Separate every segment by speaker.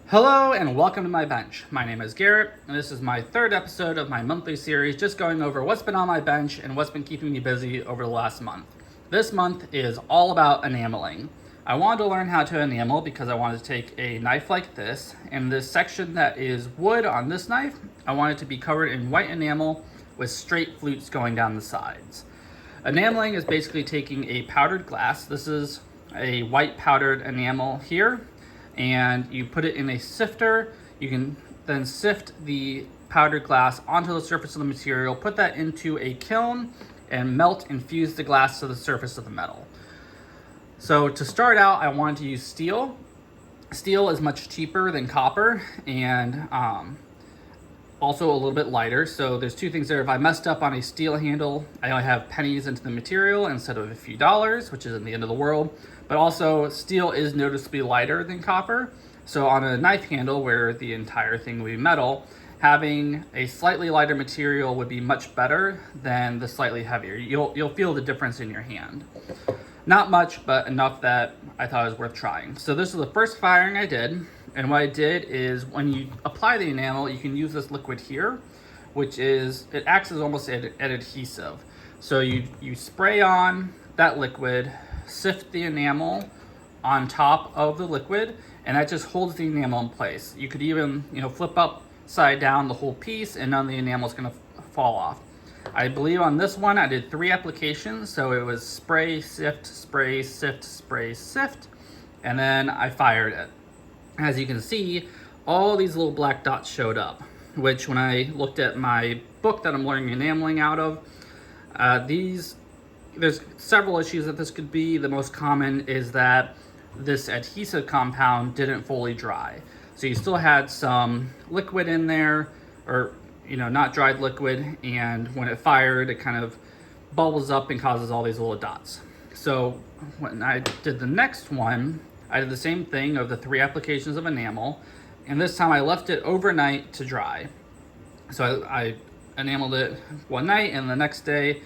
Speaker 1: Hello and welcome to my bench. My name is Garrett, and this is my third episode of my monthly series just going over what's been on my bench and what's been keeping me busy over the last month. This month is all about enameling. I wanted to learn how to enamel because I wanted to take a knife like this, and this section that is wood on this knife, I want it to be covered in white enamel with straight flutes going down the sides. Enameling is basically taking a powdered glass. This is a white powdered enamel here, and you put it in a sifter. You can then sift the powdered glass onto the surface of the material, put that into a kiln, and melt and fuse the glass to the surface of the metal. So to start out, I wanted to use steel. Steel is much cheaper than copper and also a little bit lighter. So there's two things there. If I messed up on a steel handle, I only have pennies into the material instead of a few dollars, which isn't the end of the world. But also steel is noticeably lighter than copper. So on a knife handle where the entire thing would be metal, having a slightly lighter material would be much better than the slightly heavier. You'll feel the difference in your hand. Not much, but enough that I thought it was worth trying. So this is the first firing I did. And what I did is when you apply the enamel, you can use this liquid here, which is, it acts as almost an adhesive. So you spray on that liquid, sift the enamel on top of the liquid, and that just holds the enamel in place. You could even, flip upside down the whole piece and none of the enamel is gonna fall off. I believe on this one I did 3 applications, so it was spray, sift, spray, sift, spray, sift, and then I fired it. As you can see, all these little black dots showed up, which when I looked at my book that I'm learning enameling out of, there's several issues that this could be. The most common is that this adhesive compound didn't fully dry. So you still had some liquid in there, or not dried liquid, and when it fired, it kind of bubbles up and causes all these little dots. So when I did the next one, I did the same thing of the 3 applications of enamel, and this time I left it overnight to dry. So I enameled it one night, and the next day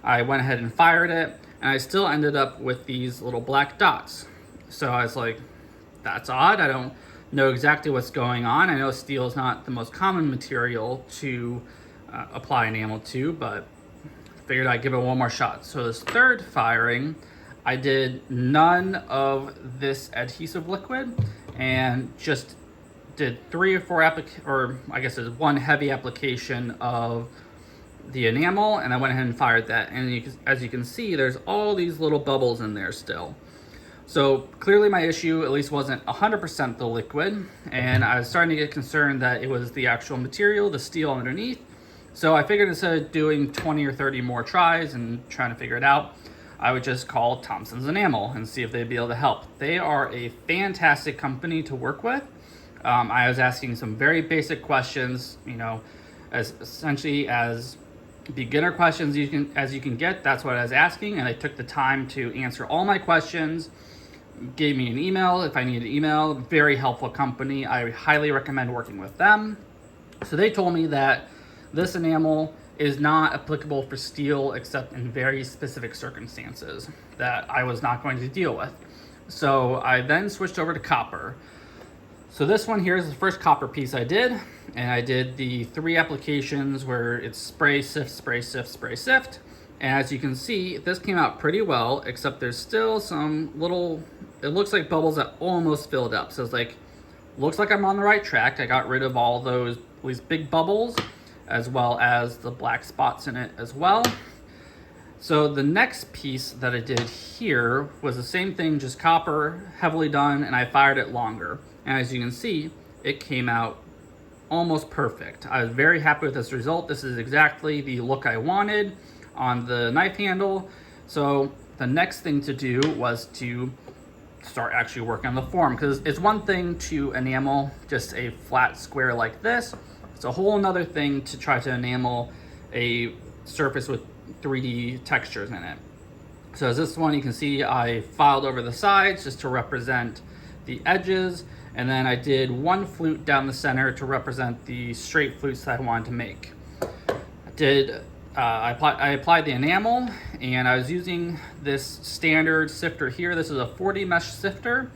Speaker 1: I went ahead and fired it, and I still ended up with these little black dots. So I was like, that's odd. I don't know exactly what's going on. I know steel is not the most common material to apply enamel to, but figured I'd give it one more shot. So this third firing, I did none of this adhesive liquid and just did 3 or 4 or I guess it's 1 heavy application of the enamel, and I went ahead and fired that. And as you can see, there's all these little bubbles in there still. So clearly my issue at least wasn't 100% the liquid, and I was starting to get concerned that it was the actual material, the steel underneath. So I figured instead of doing 20 or 30 more tries and trying to figure it out, I would just call Thompson's Enamel and see if they'd be able to help. They are a fantastic company to work with. I was asking some very basic questions, as essentially as beginner questions as you can get. That's what I was asking, and they took the time to answer all my questions, gave me an email if I needed an email. Very helpful company. I highly recommend working with them. So they told me that this enamel is not applicable for steel except in very specific circumstances that I was not going to deal with. So I then switched over to copper. So this one here is the first copper piece I did, and I did the 3 applications where it's spray, sift, spray, sift, spray, sift. And as you can see, this came out pretty well, except there's still some little, it looks like bubbles that almost filled up. So it's like, looks like I'm on the right track. I got rid of all these big bubbles, as well as the black spots in it as well. So the next piece that I did here was the same thing, just copper, heavily done, and I fired it longer. And as you can see, it came out almost perfect. I was very happy with this result. This is exactly the look I wanted on the knife handle. So the next thing to do was to start actually working on the form, because it's one thing to enamel just a flat square like this. It's a whole another thing to try to enamel a surface with 3D textures in it. So as this one, you can see I filed over the sides just to represent the edges, and then I did 1 flute down the center to represent the straight flutes that I wanted to make. I applied the enamel, and I was using this standard sifter here. This is a 40 mesh sifter,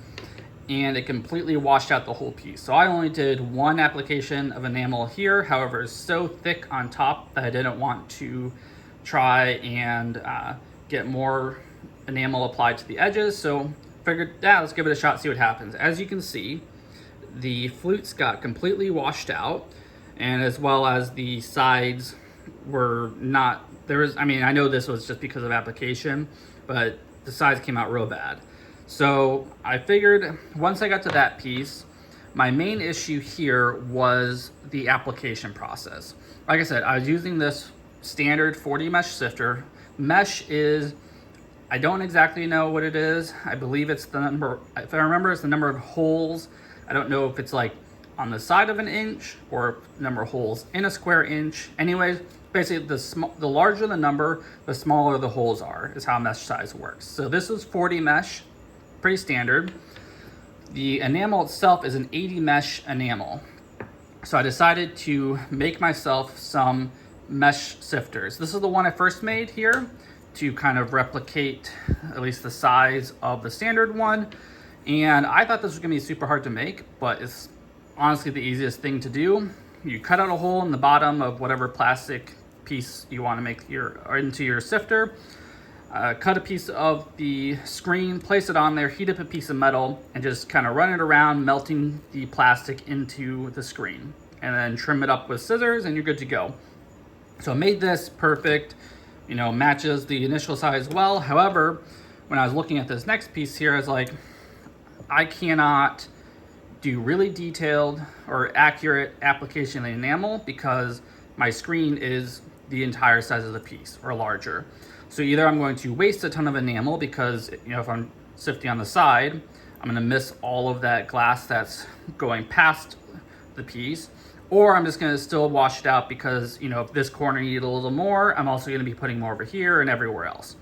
Speaker 1: and it completely washed out the whole piece. So I only did one application of enamel here. However, it's so thick on top that I didn't want to try and get more enamel applied to the edges. So figured, yeah, let's give it a shot, see what happens. As you can see, the flutes got completely washed out, and as well as the sides were not, I mean, I know this was just because of application, but the sides came out real bad. So I figured once I got to that piece, my main issue here was the application process. Like I said, I was using this standard 40 mesh sifter. Mesh is, I don't exactly know what it is. I believe it's the number, if I remember, it's the number of holes. I don't know if it's like on the side of an inch or number of holes in a square inch. Anyways, basically the larger the number, the smaller the holes are, is how mesh size works. So this is 40 mesh, pretty standard. The enamel itself is an 80 mesh enamel. So I decided to make myself some mesh sifters. This is the one I first made here to kind of replicate at least the size of the standard one. And I thought this was gonna be super hard to make, but it's honestly the easiest thing to do. You cut out a hole in the bottom of whatever plastic piece you want to make into your sifter. Cut a piece of the screen, place it on there, heat up a piece of metal, and just kind of run it around, melting the plastic into the screen. And then trim it up with scissors and you're good to go. So I made this perfect, you know, matches the initial size well. However, when I was looking at this next piece here, I was like, I cannot do really detailed or accurate application of the enamel because my screen is the entire size of the piece or larger. So either I'm going to waste a ton of enamel because, you know, if I'm sifting on the side, I'm going to miss all of that glass that's going past the piece, or I'm just going to still wash it out because, you know, if this corner needed a little more, I'm also going to be putting more over here and everywhere else.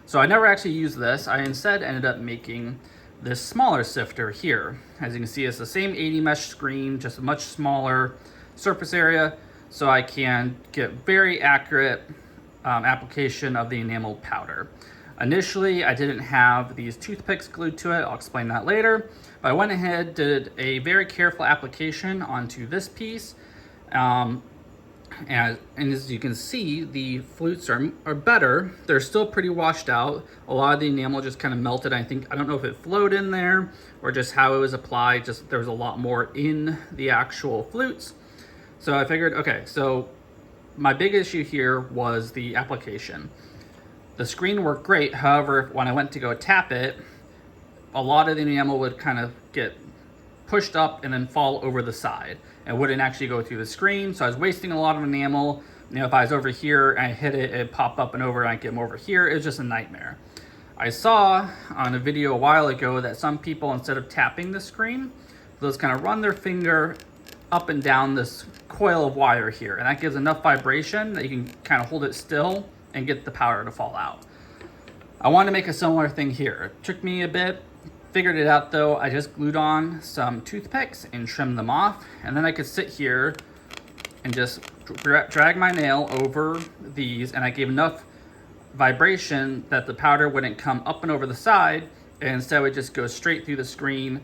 Speaker 1: So I never actually used this. I instead ended up making this smaller sifter here. As you can see, it's the same 80 mesh screen, just a much smaller surface area, so I can get very accurate application of the enamel powder. Initially, I didn't have these toothpicks glued to it. I'll explain that later. But I went ahead, did a very careful application onto this piece. And as you can see, the flutes are better. They're still pretty washed out. A lot of the enamel just kind of melted. I don't know if it flowed in there or just how it was applied. Just there was a lot more in the actual flutes. So I figured, okay, so my big issue here was the application. The screen worked great. However, when I went to go tap it, a lot of the enamel would kind of get pushed up and then fall over the side. It wouldn't actually go through the screen, so I was wasting a lot of enamel. You know, if I was over here and I hit it, it'd pop up and over and I'd get them over here. It was just a nightmare. I saw on a video a while ago that some people, instead of tapping the screen, they'll just kind of run their finger up and down this coil of wire here, and that gives enough vibration that you can kind of hold it still and get the powder to fall out. I wanted to make a similar thing here. It took me a bit. Figured it out though. I just glued on some toothpicks and trimmed them off, and then I could sit here and just drag my nail over these, and I gave enough vibration that the powder wouldn't come up and over the side, and instead would just go straight through the screen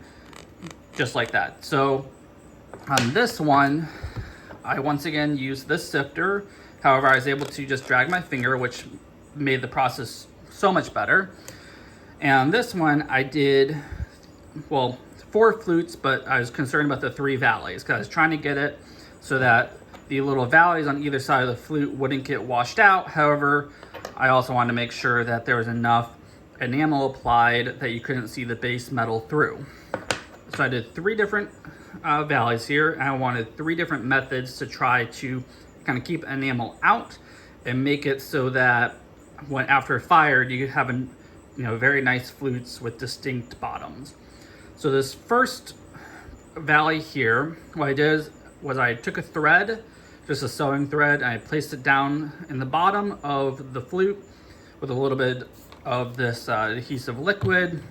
Speaker 1: just like that. So on this one, I once again used this sifter. However, I was able to just drag my finger, which made the process so much better. And on this one, I did, well, 4 flutes, but I was concerned about the 3 valleys because I was trying to get it so that the little valleys on either side of the flute wouldn't get washed out. However, I also wanted to make sure that there was enough enamel applied that you couldn't see the base metal through. So I did 3 different valleys here, and I wanted 3 different methods to try to kind of keep enamel out and make it so that when after fired, you have a very nice flutes with distinct bottoms. So this first valley here, what I did was I took a thread, just a sewing thread, and I placed it down in the bottom of the flute with a little bit of this adhesive liquid.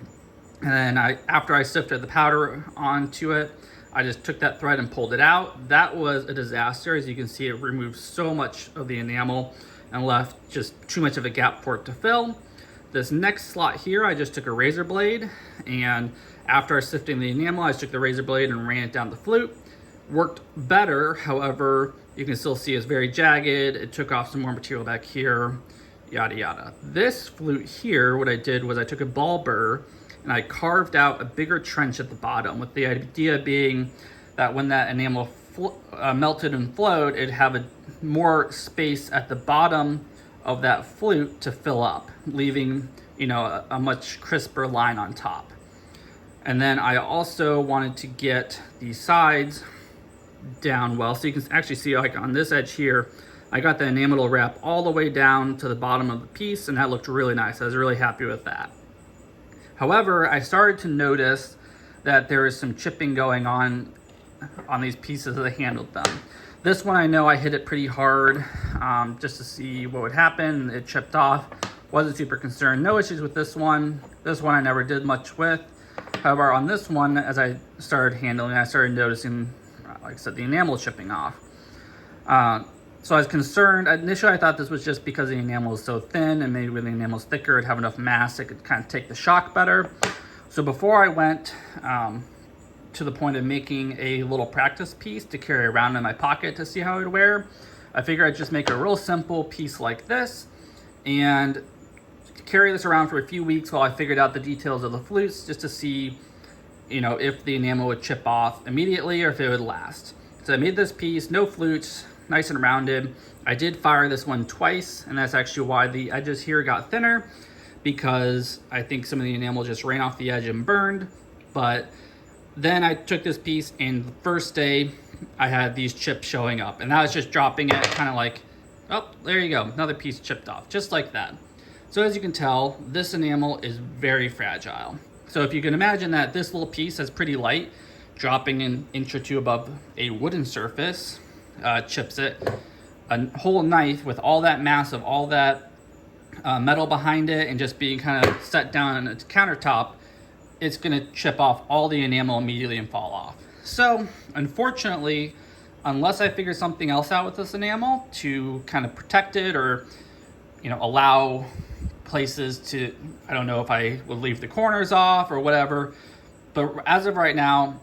Speaker 1: And then after I sifted the powder onto it, I just took that thread and pulled it out. That was a disaster. As you can see, it removed so much of the enamel and left just too much of a gap for it to fill. This next slot here, I just took a razor blade, and After sifting the enamel, I took the razor blade and ran it down the flute. Worked better, however, you can still see it's very jagged. It took off some more material back here, yada yada. This flute here, what I did was I took a ball burr and I carved out a bigger trench at the bottom, with the idea being that when that enamel melted and flowed, it'd have more space at the bottom of that flute to fill up, leaving, you know, a much crisper line on top. And then I also wanted to get the sides down well, so you can actually see, like on this edge here, I got the enamel wrap all the way down to the bottom of the piece, and that looked really nice. I was really happy with that. However, I started to notice that there is some chipping going on these pieces as I handled them. This one, I know I hit it pretty hard just to see what would happen. It chipped off. Wasn't super concerned. No issues with this one. This one I never did much with. However, on this one, as I started handling, I started noticing, like I said, the enamel chipping off. So I was concerned. Initially, I thought this was just because the enamel is so thin, and maybe when the enamel is thicker, it'd have enough mass, it could kind of take the shock better. So before I went to the point of making a little practice piece to carry around in my pocket to see how it would wear, I figured I'd just make a real simple piece like this and carry this around for a few weeks while I figured out the details of the flutes, just to see, you know, if the enamel would chip off immediately or if it would last. So I made this piece, no flutes, nice and rounded. I did fire this one twice, and that's actually why the edges here got thinner, because I think some of the enamel just ran off the edge and burned. But then I took this piece, and the first day I had these chips showing up, and that was just dropping it, kind of like, oh, there you go, another piece chipped off, just like that. So as you can tell, this enamel is very fragile. So if you can imagine that this little piece is pretty light, dropping an inch or two above a wooden surface chips it. A whole knife with all that mass of all that metal behind it and just being kind of set down on its countertop, it's gonna chip off all the enamel immediately and fall off. So unfortunately, unless I figure something else out with this enamel to kind of protect it, or, you know, allow places to, I don't know if I would leave the corners off or whatever, but as of right now,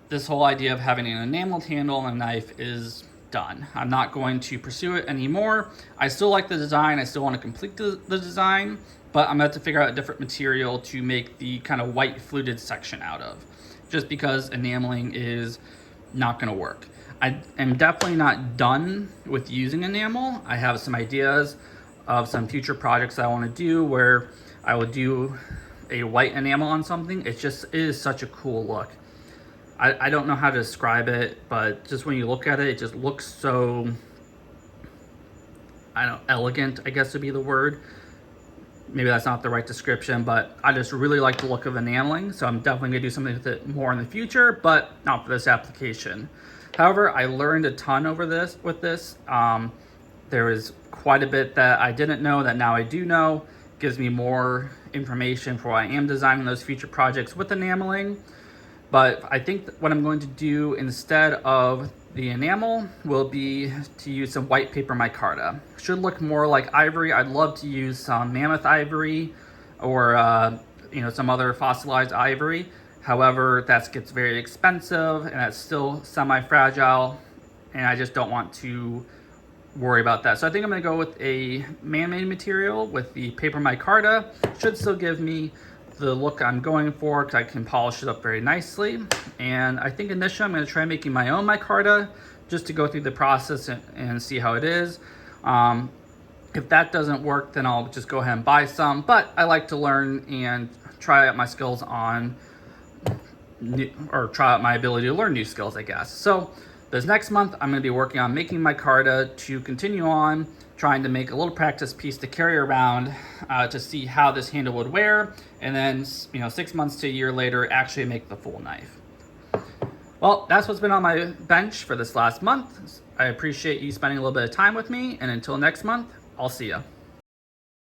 Speaker 1: this whole idea of having an enameled handle and a knife is done. I'm not going to pursue it anymore. I still like the design. I still want to complete the design, but I'm going to have to figure out a different material to make the kind of white fluted section out of, just because enameling is not going to work. I am definitely not done with using enamel. I have some ideas of some future projects I want to do where I would do a white enamel on something. It is such a cool look. I don't know how to describe it, but just when you look at it, it just looks so, I don't know, elegant, I guess would be the word. Maybe that's not the right description, but I just really like the look of enameling, so I'm definitely gonna do something with it more in the future, but not for this application. However, I learned a ton with this. There is quite a bit that I didn't know that now I do know. Gives me more information for why I am designing those future projects with enameling. But I think what I'm going to do instead of the enamel will be to use some white paper micarta. Should look more like ivory. I'd love to use some mammoth ivory or you know, some other fossilized ivory. However, that gets very expensive and it's still semi-fragile, and I just don't want to worry about that. So I think I'm going to go with a man-made material with the paper micarta. Should still give me the look I'm going for, because I can polish it up very nicely. And I think initially I'm going to try making my own micarta just to go through the process and see how it is. If that doesn't work, then I'll just go ahead and buy some. But I like to learn and try out my skills on try out my ability to learn new skills, I guess. So this next month, I'm going to be working on making micarta to continue on trying to make a little practice piece to carry around to see how this handle would wear, and then, you know, 6 months to a year later, actually make the full knife. Well, that's what's been on my bench for this last month. I appreciate you spending a little bit of time with me, and until next month, I'll see ya.